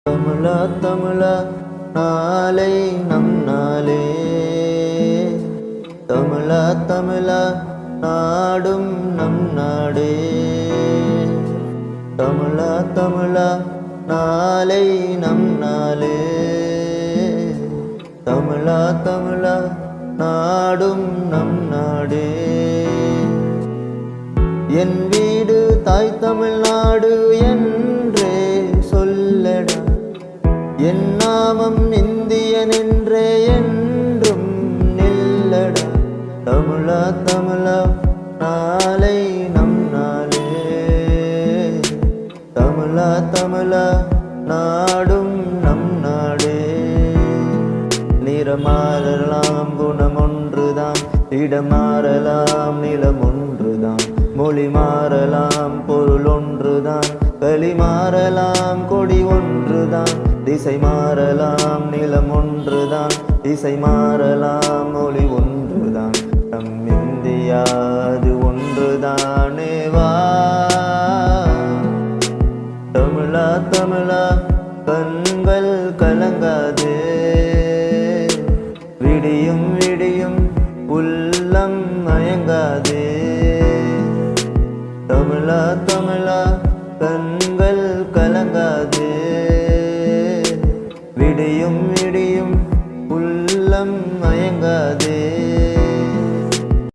தமிழா தமிழா நாளை நம் நாளே, தமிழா தமிழா நாடும் நம் நாடே. தமிழா தமிழா நாளை நம் நாளே, தமிழா தமிழா நாடும் நம் நாடே. என் வீடு தாய் தமிழ்நாடு என்றே சொல்லடா, என் நாமம் இந்தியன் என்றே என்றும் நில்லடா. தமிழா தமிழா நாளை நம் நாளே, தமிழா தமிழா நாடும் நம் நாடே. நிறமாறலாம் குணம் ஒன்றுதான், இடம் மாறலாம் நிலம் ஒன்றுதான், மொழி மாறலாம் பொருள் ஒன்றுதான், களி மாறலாம் கொடி ஒன்றுதான், திசை மாறலாம் நிலம் ஒன்றுதான், திசை மாறலாம் மொழி ஒன்றுதான், நம் இந்தியா அது ஒன்றுதானே வா. தமிழா தமிழா கண்கள் கலங்காதே, விடியும் விடியும் உள்ளம் மயங்காதே. தமிழா தமிழா கண்கள் கலங்காதே,